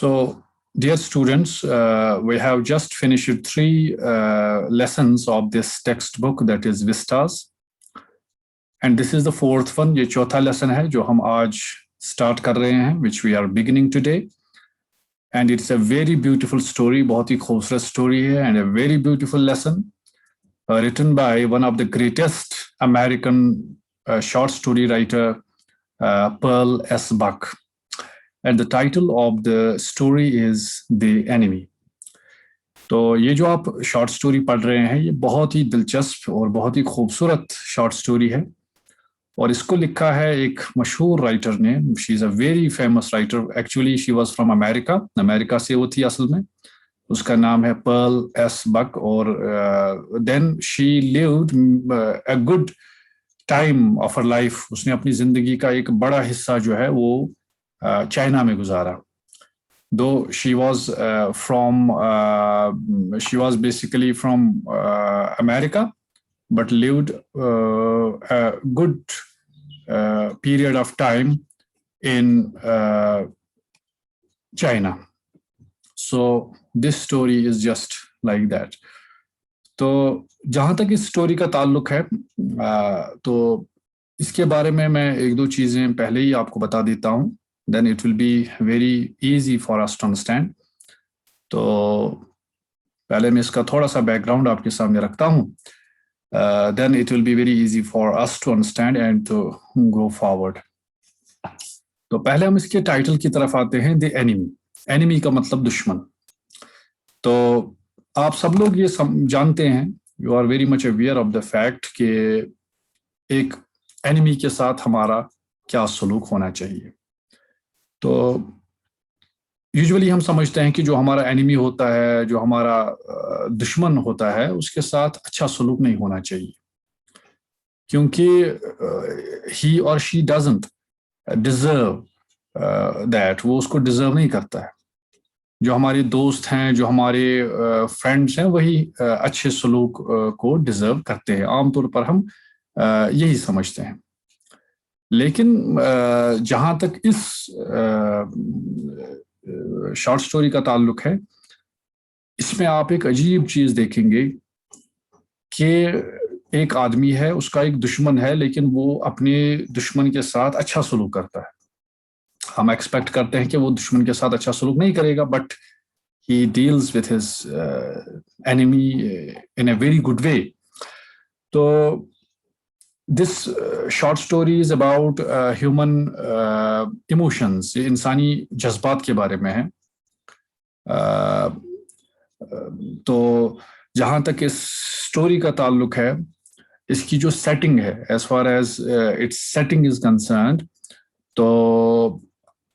So, dear students, we have just finished three lessons of this textbook, that is Vistas. And this is the fourth one. ये चौथा lesson है जो हम आज start कर रहे हैं, which we are beginning today. And it's a very beautiful story, बहुत ही खूबसूरत story है, and a very beautiful lesson written by one of the greatest American short story writer, Pearl S. Buck. And the title of the story is The Enemy. तो ये जो आप short story पढ़ रहे हैं ये बहुत ही दिलचस्प और बहुत ही खूबसूरत शॉर्ट स्टोरी है और इसको लिखा है एक मशहूर राइटर ने. She is a very famous writer. Actually she was from America से वो थी असल में. उसका नाम है पर्ल एस बक और then she lived a good time of her life. उसने अपनी ज़िंदगी का एक बड़ा हिस्सा जो है वो चाइना में गुजारा. Though she was basically from America, but lived a good period of time in China. So this story is just like that. तो जहाँ तक इस स्टोरी का ताल्लुक है तो इसके बारे में मैं एक दो चीज़ें पहले ही आपको बता देता हूँ. Then it will be very easy for us to understand. तो पहले मैं इसका थोड़ा सा बैकग्राउंड आपके सामने रखता हूँ. Then it will be very easy for us to understand and to go forward. तो पहले हम इसके टाइटल की तरफ आते हैं. The enemy. Enemy का मतलब दुश्मन. तो आप सब लोग ये जानते हैं, you are very much aware of the fact कि एक enemy के साथ हमारा क्या सलूक होना चाहिए. तो यूजुअली हम समझते हैं कि जो हमारा एनिमी होता है, जो हमारा दुश्मन होता है, उसके साथ अच्छा सलूक नहीं होना चाहिए क्योंकि ही और शी डजंट डिजर्व दैट. वो उसको डिजर्व नहीं करता है. जो हमारे दोस्त हैं, जो हमारे फ्रेंड्स हैं, वही अच्छे सलूक को डिजर्व करते हैं. आमतौर पर हम यही समझते हैं. लेकिन जहाँ तक इस शॉर्ट स्टोरी का ताल्लुक है, इसमें आप एक अजीब चीज़ देखेंगे कि एक आदमी है, उसका एक दुश्मन है, लेकिन वो अपने दुश्मन के साथ अच्छा सलूक करता है. हम एक्सपेक्ट करते हैं कि वो दुश्मन के साथ अच्छा सलूक नहीं करेगा, but he deals with his enemy in a very good way. तो This short story is about human emotions. ये इंसानी जज्बात के बारे में है. तो जहाँ तक इस स्टोरी का ताल्लुक है, इसकी जो सेटिंग है, as far as its setting is concerned, तो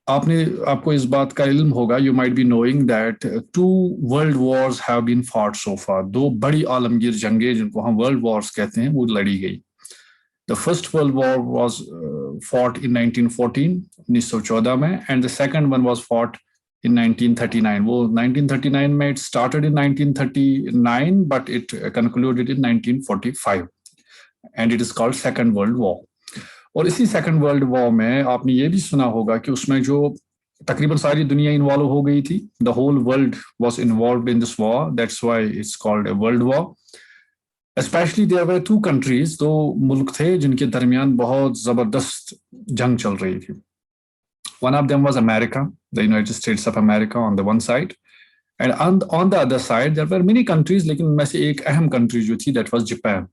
आपको इस बात का इल्म होगा. You might be knowing that 2 world wars have been fought so far. 2 बड़ी आलमगीर जंगें जिनको हम वर्ल्ड वॉर्स कहते हैं वो लड़ी गई. The first World War was fought in 1914, 1914 में, and the second one was fought in 1939. वो 1939 में it started in 1939, but it concluded in 1945, and it is called Second World War. और इसी Second World War में आपने ये भी सुना होगा कि उसमें जो तकरीबन सारी दुनिया इन्वॉल्व हो गई थी. The whole world was involved in this war. That's why it's called a world war. Especially there were 2 countries, 2 मुल्क थे जिनके दरमियान बहुत ज़बरदस्त जंग चल रही थी. One of them was America, the United States of America on the one side, and on the other side there were many countries, लेकिन उनमें से एक अहम country जो थी, that was Japan.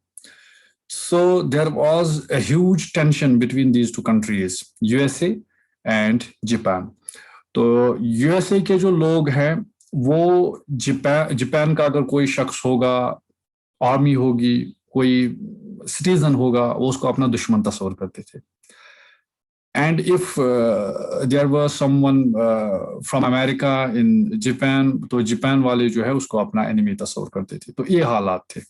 So there was a huge tension between these 2 countries, USA and Japan. तो USA के जो लोग हैं वो जापान का अगर कोई शख्स होगा, आर्मी होगी, कोई सिटीजन होगा, वो उसको अपना दुश्मन तस्वर करते थे. And if there was someone from America in Japan, तो जापान वाले जो है उसको अपना एनिमी तस्वर करते थे. तो ये हालात थे.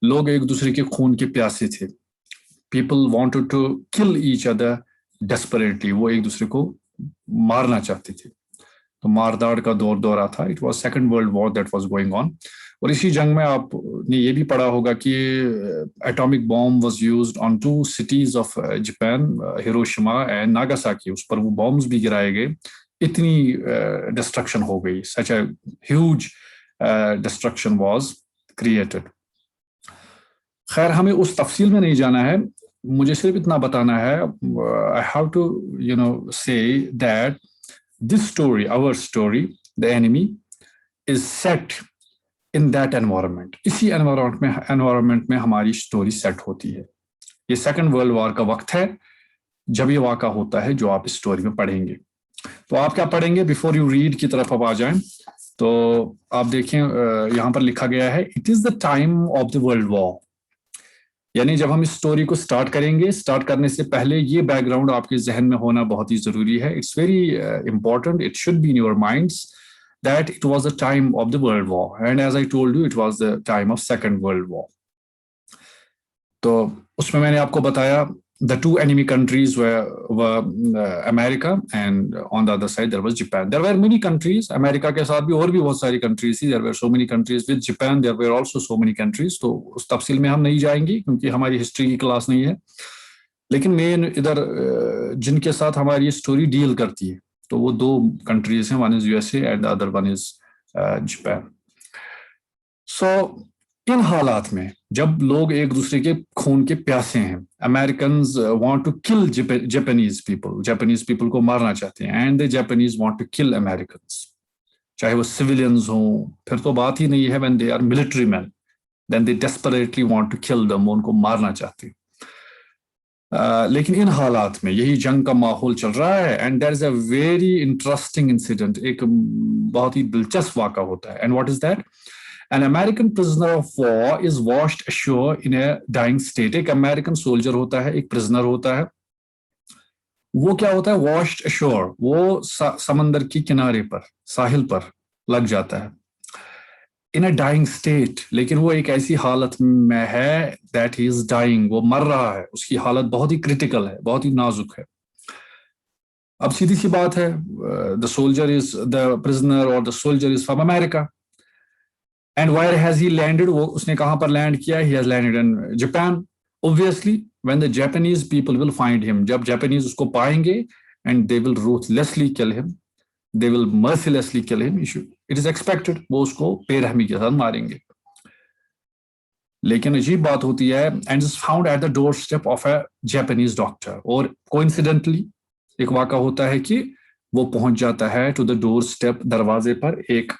लोग एक दूसरे के खून के प्यासे थे. People wanted to kill each other desperately. वो एक दूसरे को मारना चाहते थे. तो मारदाड़ का दौरा था. It was second world war that was going on. और इसी जंग में आपने ये भी पढ़ा होगा कि atomic bomb was used on 2 cities of Japan, Hiroshima and Nagasaki. उस पर वो बॉम्ब्स भी गिराए गए इतनी डिस्ट्रक्शन हो गई, such a huge destruction was created. खैर हमें उस तफसील में नहीं जाना है, मुझे सिर्फ इतना बताना है, I have to say that this story, our story, the enemy is set in that environment. इसी एनवायरनमेंट में हमारी स्टोरी सेट होती है। ये सेकंड वर्ल्ड वॉर का वक्त है जब ये वाक़ा होता है जो आप इस स्टोरी में पढ़ेंगे। तो आप क्या पढ़ेंगे, बिफोर यू रीड की तरफ आप आ जाएं, तो आप देखें यहाँ पर लिखा गया है, it is the time of the world war. यानी जब हम इस स्टोरी को स्टार्ट करेंगे, स्टार्ट करने से पहले ये बैकग्राउंड आपके जहन में होना बहुत ही जरूरी है। It's very important, it should be in your minds that it was the time of the world war, and as I told you it was the time of second world war. तो उसमें मैंने आपको बताया the two enemy countries were America, and on the other side there was Japan. There were many countries, America के साथ भी और भी बहुत सारी countries थी, there were so many countries with Japan, there were also so many countries। तो उस तफसील में हम नहीं जाएंगे क्योंकि हमारी हिस्ट्री की क्लास नहीं है, लेकिन मेन इधर जिनके साथ हमारी ये स्टोरी डील करती है तो वो दो कंट्रीज हैं, one is USA and the other one is Japan. So इन हालात में जब लोग एक दूसरे के खून के प्यासे हैं, Americans want to kill Japanese people को मारना चाहते हैं, and the Japanese want to kill Americans, चाहे वो सिविलियंस हों, फिर तो बात ही नहीं है, when they are military man then they desperately want to kill them, उनको मारना चाहते हैं। लेकिन इन हालात में यही जंग का माहौल चल रहा है, and there is a very interesting incident, एक बहुत ही दिलचस्प वाक़ा होता है। And what is that, an American prisoner of war is washed ashore in a dying state. एक अमेरिकन सोल्जर होता है, एक प्रिजनर होता है, वो क्या होता है, वॉश्ड अशोर, वो समंदर की किनारे पर, साहिल पर लग जाता है, इन अ डाइंग स्टेट, लेकिन वो एक ऐसी हालत में है दैट ही इज डाइंग, वो मर रहा है, उसकी हालत बहुत ही क्रिटिकल है, बहुत ही नाजुक है। अब सीधी सी बात है, the soldier is the prisoner और the soldier is from America, and where has he landed, वो उसने कहां पर लैंड किया, he has landed in Japan. Obviously when the Japanese people will find him, जब जापानीज उसको पाएंगे, and they will ruthlessly kill him, they will mercilessly kill him, it is expected, वो उसको बेरहमी के साथ मारेंगे। लेकिन अजीब बात होती है, and is found at the doorstep of a Japanese doctor, और coincidentally एक वाक़ा होता है कि वो पहुंच जाता है to the doorstep, दरवाजे पर, एक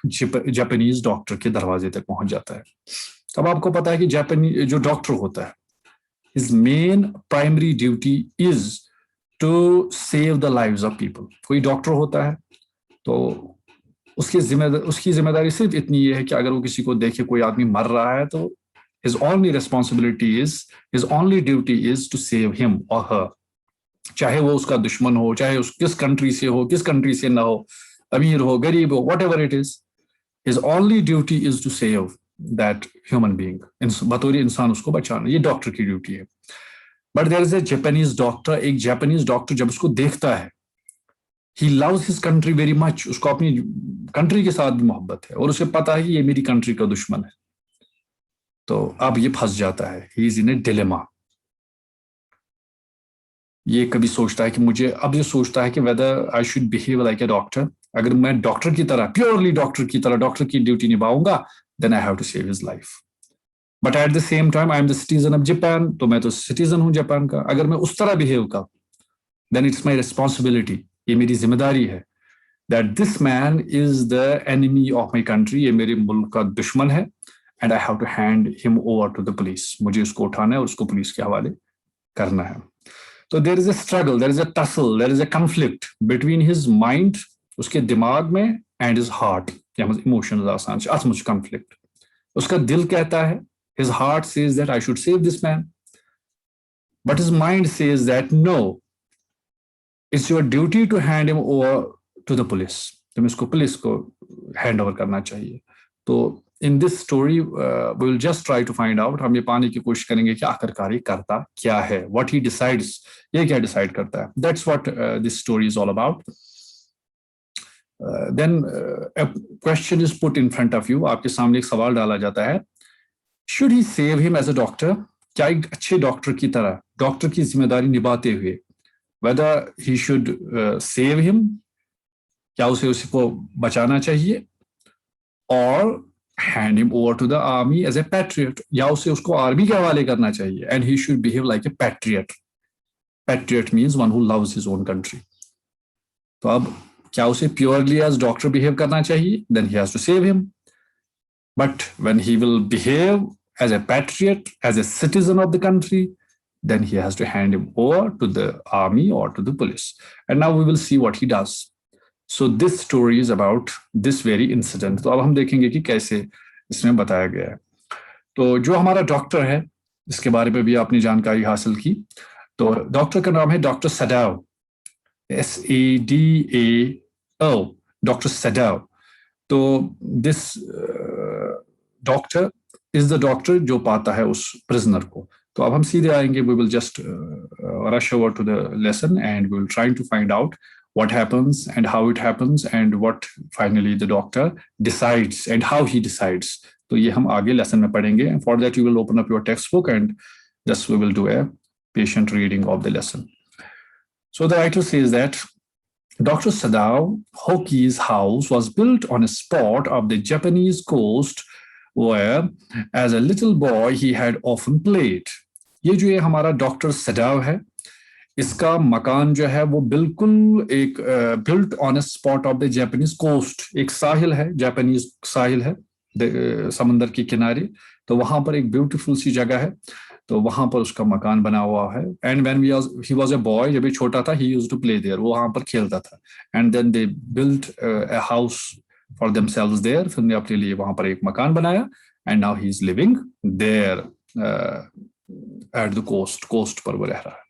जापानीज डॉक्टर के दरवाजे तक पहुंच जाता है। अब आपको पता है कि जापानी जो डॉक्टर होता है, his main primary duty is to save the lives of people। कोई डॉक्टर होता है तो उसकी जिम्मेदारी सिर्फ इतनी है कि अगर वो किसी को देखे कोई आदमी मर रहा है तो his only responsibility is, his only duty is to save him or her, चाहे वो उसका दुश्मन हो, चाहे उस किस कंट्री से हो, किस कंट्री से ना हो, अमीर हो, गरीब हो, whatever it is, his only duty is to save that human being, बतौर इंसान उसको बचाना, ये डॉक्टर की ड्यूटी है। But there is a Japanese doctor, एक जापानीज डॉक्टर जब उसको देखता है, he loves his country very much, उसको अपनी कंट्री के साथ भी मोहब्बत है, और उसे पता है कि ये मेरी कंट्री का दुश्मन है, तो अब ये फंस जाता है, he is in a dilemma। ये कभी सोचता है कि अब ये सोचता है कि whether I should behave like a doctor, अगर मैं डॉक्टर की तरह, प्योरली डॉक्टर की तरह डॉक्टर की duty निभाऊंगा, then I have to save his life, but at the same time I am the citizen of Japan, तो मैं तो सिटीजन हूं जापान का, अगर मैं उस तरह बिहेव कर, then it's my responsibility, ये मेरी जिम्मेदारी है, that this man is the enemy of my country, ये मेरे मुल्क का दुश्मन है, and I have to hand him over to the police, मुझे उसको उठाना है और उसको पुलिस के हवाले करना है। तो there is a struggle, there is a tussle, there is a conflict between his mind, उसके दिमाग में, and his heart, या emotions आसान से अचमुच conflict। उसका दिल कहता है, his heart says that I should save this man, but his mind says that no, it's your duty to hand him over to the police, तुम्हें इसको पुलिस को हैंड ओवर करना चाहिए। तो in this story we will just try to find out, हम ये पाने की कोशिश करेंगे कि आखिरकार ये करता क्या है, व्हाट ही डिसाइड्स, ये क्या डिसाइड करता है, that's what this story is all about. Then a question is put in front of you, आपके सामने एक सवाल डाला जाता है, should he save him as a doctor, क्या एक अच्छे डॉक्टर की तरह, डॉक्टर की जिम्मेदारी निभाते हुए, whether he should save him, क्या उसे उसको बचाना चाहिए, और hand him over to the army as a patriot, या उसे उसको आर्मी के हवाले करना चाहिए, and he should behave like a patriot. Patriot means one who loves his own country. तो अब क्या उसे purely as doctor behave करना चाहिए? Then he has to save him. But when he will behave as a patriot, as a citizen of the country, then he has to hand him over to the army or to the police. And now we will see what he does. So this story is about this very incident. तो अब हम देखेंगे कि कैसे इसमें बताया गया है. तो जो हमारा डॉक्टर है, इसके बारे में भी आपने जानकारी हासिल की. तो डॉक्टर का नाम है doctor Sadao, SADAO, doctor Sadao. तो this doctor is the doctor जो पाता है उस प्रिजनर को. तो अब हम सीधे आएंगे. We will just rush over to the lesson and we will trying to find out what happens and how it happens and what finally the doctor decides and how he decides. तो ये हम आगे lesson में पढ़ेंगे. And for that you will open up your textbook and just we will do a patient reading of the lesson. So the writer says that Dr. Sadao Hoki's house was built on a spot of the Japanese coast where as a little boy he had often played. ये जो ये हमारा doctor सदाव है, इसका मकान जो है वो बिल्कुल एक built on a spot of the Japanese coast. एक साहिल है, जापानीज साहिल है समंदर के किनारे. तो वहां पर एक ब्यूटीफुल सी जगह है, तो वहां पर उसका मकान बना हुआ है. And when he was a boy, जब ये छोटा था, he used to play there, वो वहां पर खेलता था. And then they built a house for themselves there, फिर ने अपने लिए वहां पर एक मकान बनाया. And now he is living there at the coast पर वो रह रहा है.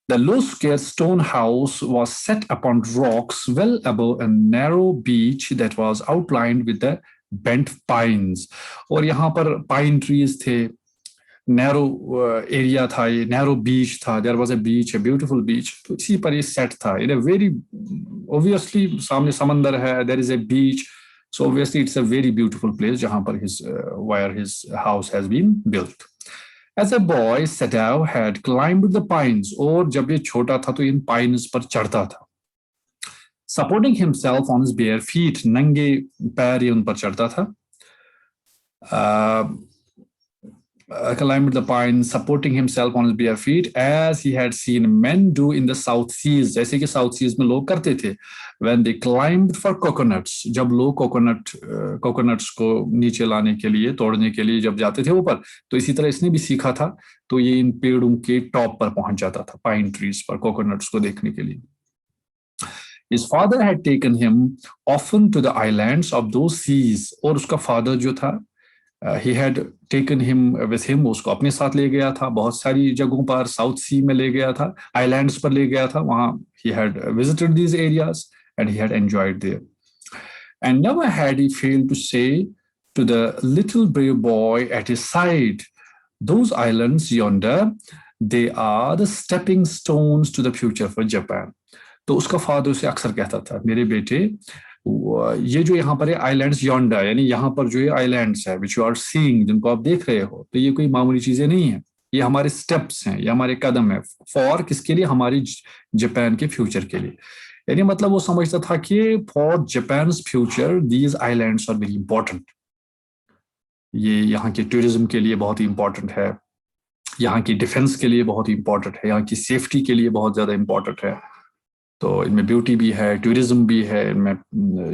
The low-square stone house was set upon rocks well above a narrow beach that was outlined with the bent pines. और यहाँ पर pine trees थे, narrow area था, ये narrow beach था. There was a beach, a beautiful beach. तो इसी पर ये set था. In a very obviously सामने समंदर है, there is a beach. So obviously it's a very beautiful place जहाँ पर where his house has been built. As a boy, Sadao had climbed the pines. और जब ये छोटा था तो इन pines पर चढ़ता था. Supporting himself on his bare feet, नंगे पैर ये उन पर चढ़ता था. Climbed the pines, supporting himself on his bare feet, as he had seen men do in the South Seas. जैसे कि South Seas में लोग करते थे. When they climbed for coconuts, जब लोग coconuts को नीचे लाने के लिए, तोड़ने के लिए जब जाते थे ऊपर, तो इसी तरह इसने भी सीखा था. तो ये इन पेड़ों के टॉप पर पहुंच जाता था, पाइन ट्रीज पर, coconuts को देखने के लिए. His father had taken him often to the islands of those seas. और उसका फादर जो था, he had taken him with him, उसको अपने साथ ले गया था बहुत सारी जगहों पर. साउथ सी में ले गया था, आइलैंड्स पर ले गया था. वहां he had visited these areas and he had enjoyed there. And never had he failed to say to the little brave boy at his side, those islands yonder, they are the stepping stones to the future for Japan. तो उसका father उसे अक्सर कहता था, मेरे बेटे, ये जो यहाँ पर है आइलैंड्स यॉन्डा, यानी यहाँ पर जो ये आइलैंड्स है विच यू आर सीइंग, जिनको आप देख रहे हो, तो ये कोई मामूली चीजें नहीं है. ये हमारे स्टेप्स हैं, ये हमारे कदम है. फॉर किसके लिए? हमारी जापान के फ्यूचर के लिए. यानी मतलब वो समझता था कि for Japan future these islands are very important. ये यहाँ के टूरिज्म के लिए बहुत ही इंपॉर्टेंट है, यहाँ की डिफेंस के लिए बहुत ही इंपॉर्टेंट है, यहाँ की सेफ्टी के लिए बहुत ज्यादा इंपॉर्टेंट है. तो इनमें ब्यूटी भी है, टूरिज्म भी है, इनमें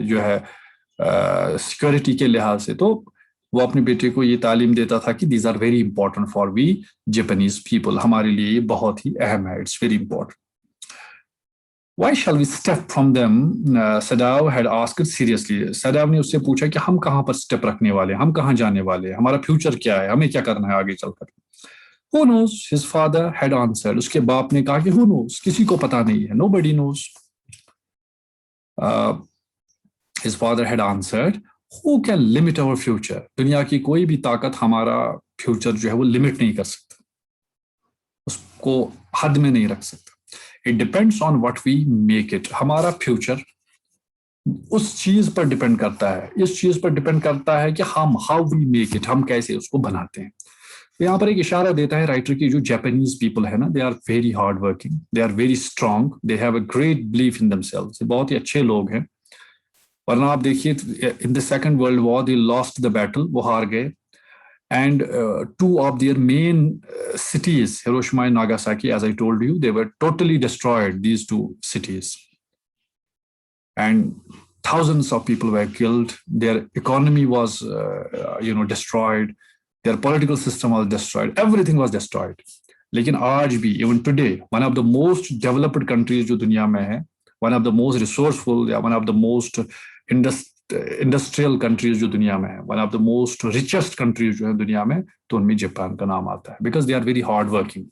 जो है सिक्योरिटी के लिहाज से. तो वो अपने बेटे को ये तालीम देता था कि these are very important for we Japanese people, हमारे लिए ये बहुत ही अहम है, it's very important. Why shall we step from them? Sadao had asked seriously. Sadao ने उससे पूछा कि हम कहाँ पर स्टेप रखने वाले हैं, हम कहाँ जाने वाले हैं, हमारा फ्यूचर क्या है, हमें क्या करना है आगे चलकर. Who knows? His father had answered. उसके बाप ने कहा कि who knows? किसी को पता नहीं है. Nobody knows. His father had answered. Who can limit our future? दुनिया की कोई भी ताकत हमारा फ्यूचर जो है वो लिमिट नहीं कर सकता, उसको हद में नहीं रख सकता. It depends on what we make it. हमारा फ्यूचर उस चीज पर डिपेंड करता है, इस चीज पर डिपेंड करता है कि हम how we make it, हम कैसे उसको बनाते हैं. तो यहाँ पर एक इशारा देता है राइटर की, जो जापानीज पीपल है ना, they are very hard working, they are very strong, they have a great belief in themselves. बहुत ही अच्छे लोग हैं, वरना आप देखिए in the second world war they lost the battle, वो हार गए. And two of their main cities, Hiroshima and Nagasaki, as I told you, they were totally destroyed, these two cities. And thousands of people were killed. Their economy was, destroyed. Their political system was destroyed. Everything was destroyed. लेकिन आज भी, even today, one of the most developed countries जो दुनिया में है, one of the most resourceful, या one of the most industrial countries जो दुनिया में है, one of the most richest countries जो है दुनिया में, तो उनमें जापान का नाम आता है, because they are very hard working.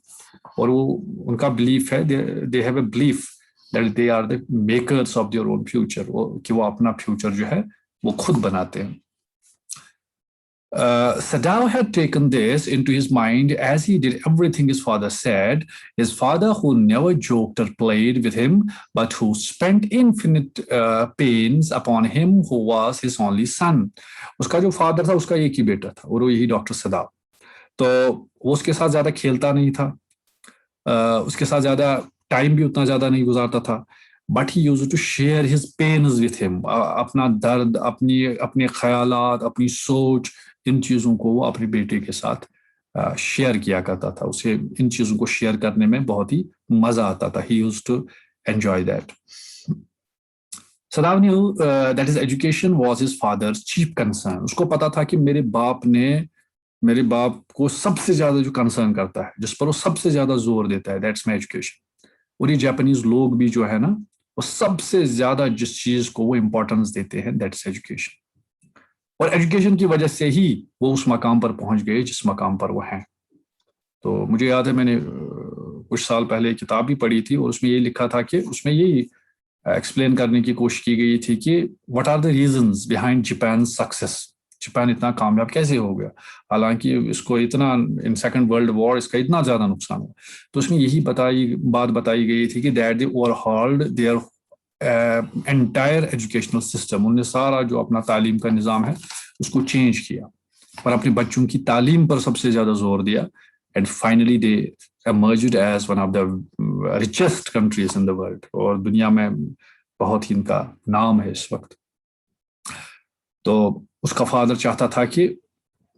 और वो उनका बिलीफ है, they have a belief that they are the makers of their own future, कि वो अपना फ्यूचर जो है वो खुद बनाते हैं. Sadao had taken this into his mind as he did everything his father said. His father, who never joked or played with him, but who spent infinite pains upon him, who was his only son. उसका जो father था उसका एक ही बेटा था और वो यही डॉक्टर सदाव. तो वो उसके साथ ज्यादा खेलता नहीं था, उसके साथ ज्यादा टाइम भी उतना ज्यादा नहीं गुजारता था. But he used to share his pains with him. अपना दर्द, अपने ख्यालात, अपनी सोच, इन चीज़ों को वो अपने बेटे के साथ शेयर किया करता था. उसे इन चीज़ों को शेयर करने में बहुत ही मज़ा आता था. He used to enjoy that. Sadao knew that his education was his father's chief concern. उसको पता था कि मेरे बाप को सबसे ज़्यादा जो कंसर्न करता है, जिस पर वो सबसे ज़्यादा जोर देता है, दैट्स माई एजुकेशन. और ये जापानीज लोग भी जो है ना, वो सबसे ज़्यादा जिस चीज़ को वो इम्पोर्टेंस देते हैं, दैट्स एजुकेशन. और एजुकेशन की वजह से ही वो उस मकाम पर पहुंच गए जिस मकाम पर वो हैं. तो मुझे याद है, मैंने कुछ साल पहले एक किताब भी पढ़ी थी और उसमें ये लिखा था कि उसमें यही एक्सप्लेन करने की कोशिश की गई थी कि what are the reasons behind Japan success. Japan इतना कामयाब कैसे हो गया, हालांकि इसको इतना इन सेकंड वर्ल्ड वॉर इसका इतना ज्यादा नुकसान हुआ. तो उसमें यही बात बताई गई थी कि that they overhauled their entire educational system. उन्होंने सारा जो अपना तालीम का निज़ाम है उसको चेंज किया और अपने बच्चों की तालीम पर सबसे ज़्यादा जोर दिया. And finally they emerged as one of the richest countries in the world. और दुनिया में बहुत ही इनका नाम है इस वक्त. तो उसका फादर चाहता था कि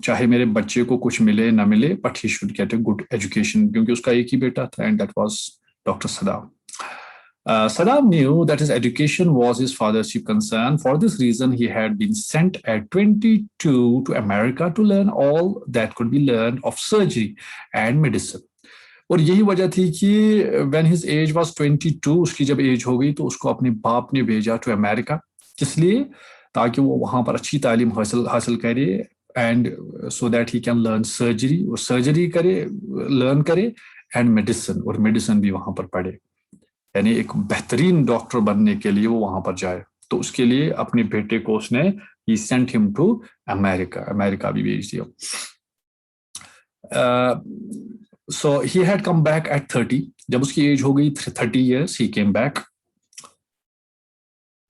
चाहे मेरे बच्चे को कुछ मिले ना मिले, but he should get a good education, क्योंकि उसका एक ही बेटा था, and that was doctor सदाव. Sadam knew that his education was his father's chief concern. For this reason, he had been sent at 22 to America to learn all that could be learned of surgery and medicine. और यही वजह थी कि when his age was 22, उसकी जब as हो गई तो उसको अपने बाप ने भेजा टू अमेरिका. इसलिए ताकि वो वहाँ पर अच्छी तालीम हासिल करे, and so that he can learn surgery, और सर्जरी लर्न करे, एंड मेडिसिन, और मेडिसिन भी वहाँ पर पढ़े. यानी एक बेहतरीन डॉक्टर बनने के लिए वो वहां पर जाए. तो उसके लिए अपने बेटे को उसने ही सेंट हिम टू अमेरिका भी भेज दिया. So he had come back at 30. जब उसकी एज हो गई 30 years, he came back.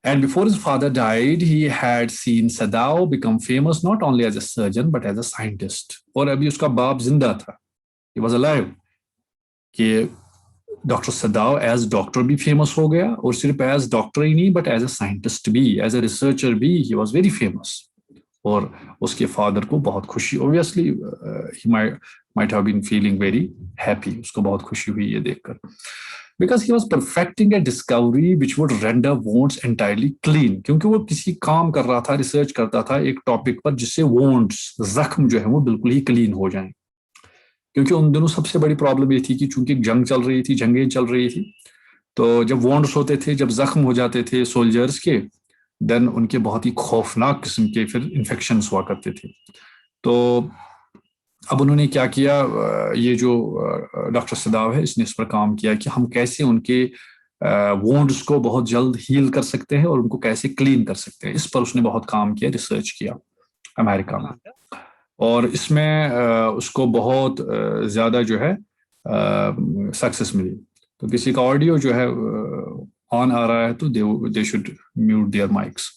And before his father died, he had seen Sadao become famous not only as a surgeon but as a scientist. और अभी उसका बाप जिंदा था, he was alive, कि डॉक्टर सदाव एज डॉक्टर भी फेमस हो गया, और सिर्फ एज डॉक्टर ही नहीं बट एज ए साइंटिस्ट भी, एज ए रिसर्चर भी ही वाज वेरी फेमस. और उसके फादर को बहुत खुशी, obviously he might have been feeling very happy. उसको बहुत खुशी हुई ये देखकर, because he was perfecting a discovery which would render wounds entirely clean. क्योंकि वो किसी काम कर रहा था, रिसर्च करता था एक टॉपिक पर, जिससे वोंड्स, जख्म जो है वो बिल्कुल ही क्लीन हो जाएं. क्योंकि उन दिनों सबसे बड़ी प्रॉब्लम ये थी कि चूंकि जंगें चल रही थी, तो जब वॉन्ड्स होते थे, जब जख्म हो जाते थे सोल्जर्स के, देन उनके बहुत ही खौफनाक किस्म के फिर इन्फेक्शंस हुआ करते थे. तो अब उन्होंने क्या किया, ये जो डॉक्टर सदाव है, इसने इस पर काम किया कि हम कैसे उनके वॉन्ड्स को बहुत जल्द हील कर सकते हैं और उनको कैसे क्लीन कर सकते हैं. इस पर उसने बहुत काम किया, रिसर्च किया अमेरिका में. और इसमें उसको बहुत ज़्यादा जो है सक्सेस मिली. तो किसी का ऑडियो जो है ऑन आ रहा है तो they should mute their mics.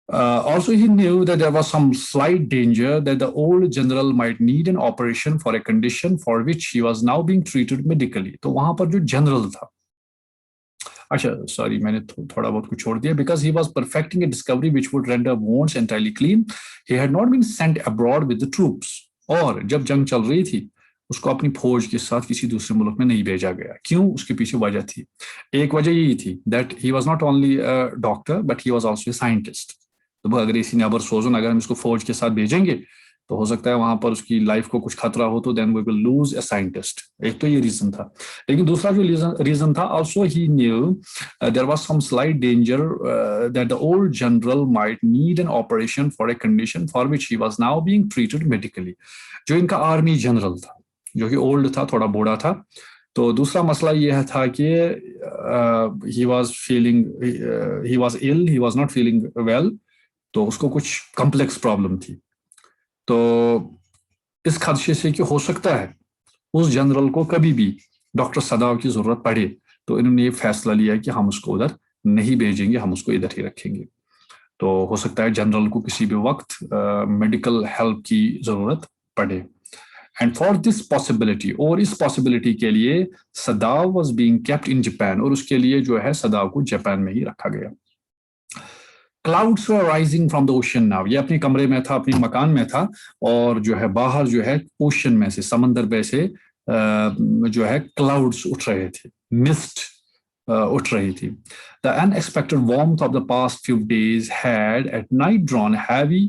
Also, he knew that there was some slight danger that the old general might need an operation for a condition for which he was now being treated medically. तो वहां पर जो general था, अच्छा sorry, मैंने थोड़ा बहुत कुछ छोड़ दिया. Because he was perfecting a discovery which would render wounds entirely clean, he had not been sent abroad with the troops. और जब जंग चल रही थी उसको अपनी फौज के साथ किसी दूसरे मुल्क में नहीं भेजा गया. क्यों? उसके पीछे वजह थी. एक वजह यही थी that he was not only doctor but he was also a scientist. तो अगर इसी नबर सोचो, अगर हम इसको फौज के साथ भेजेंगे तो हो सकता है वहां पर उसकी लाइफ को कुछ खतरा हो, तो then we will lose a scientist. एक तो ये रीजन था. लेकिन दूसरा जो रीजन था, also he knew there was some slight danger that the old general might need an operation for a condition for which he was now being treated medically. जो इनका आर्मी जनरल था, जो कि ओल्ड था, थोड़ा बूढ़ा था. तो दूसरा मसला यह था कि he was ill, he was not feeling well. तो उसको कुछ कॉम्प्लेक्स प्रॉब्लम थी. तो इस खदशे से कि हो सकता है उस जनरल को कभी भी डॉक्टर सदाव की जरूरत पड़े, तो इन्होंने ये फैसला लिया कि हम उसको उधर नहीं भेजेंगे, हम उसको इधर ही रखेंगे. तो हो सकता है जनरल को किसी भी वक्त मेडिकल हेल्प की जरूरत पड़े. एंड फॉर दिस पॉसिबिलिटी, और इस पॉसिबिलिटी के लिए सदाव was being kept in Japan, और उसके लिए जो है सदाव को जापान में ही रखा गया. Clouds were rising from the ocean now. ये अपने कमरे में था, अपने मकान में था, और जो है बाहर जो है ओशन में से, समंदर में से जो है क्लाउड्स उठ रहे थे, मिस्ट उठ रही थी. The unexpected warmth of the past few days had at night drawn heavy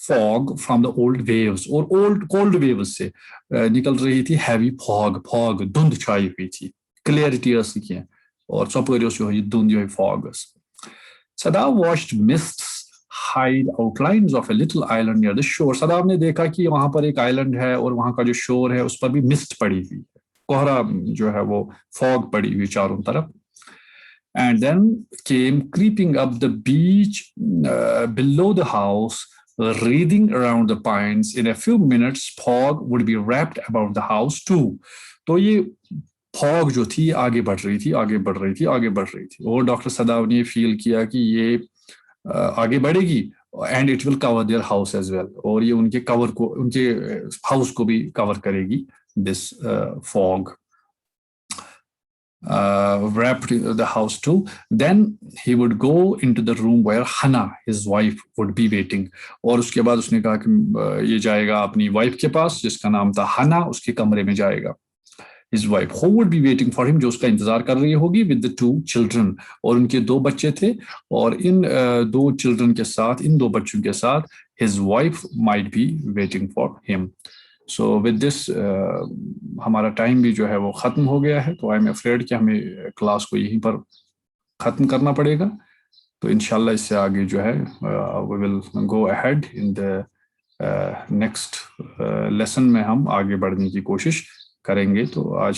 fog from the old waves. और ओल्ड कोल्ड वेव्स से निकल रही थी हैवी फॉग, धुंध छाई हुई थी. क्लियरिटी की, और सपोर जो है धुंध जो है fog. सदाव watched mists hide outlines of a little island near the shore. सदाव ने देखा कि वहां पर एक आइलैंड है और वहां का जो शोर है उस पर भी मिस्ट पड़ी हुई है, कोहरा जो है वो फॉग पड़ी हुई चारों तरफ. And then came creeping up the beach below the house, wreathing around the pines. In a few minutes, fog would be wrapped about the house too. तो ये फॉग जो थी आगे बढ़ रही थी, और डॉक्टर सदाव ने फील किया कि ये आगे बढ़ेगी and it will cover their house as well, और ये उनके हाउस को भी कवर करेगी. This fog wrapped the house too. Then he would go into the room where Hana, his wife, would be waiting. और उसके बाद उसने कहा कि ये जाएगा अपनी वाइफ के पास जिसका नाम था हना, उसके कमरे में जाएगा. His wife, who would be waiting for him, जो उसका इंतजार कर रही होगी, with the two children. और उनके 2 बच्चे थे, और इन 2 children के साथ, इन 2 बच्चों के साथ his wife might be waiting for him. So with this हमारा टाइम भी जो है वो ख़त्म हो गया है. तो आई एम अफ्रेड कि हमें क्लास को यहीं पर ख़त्म करना पड़ेगा. तो इंशाल्लाह इससे आगे जो है we will go ahead in the next lesson में हम आगे बढ़ने की कोशिश करेंगे. तो आज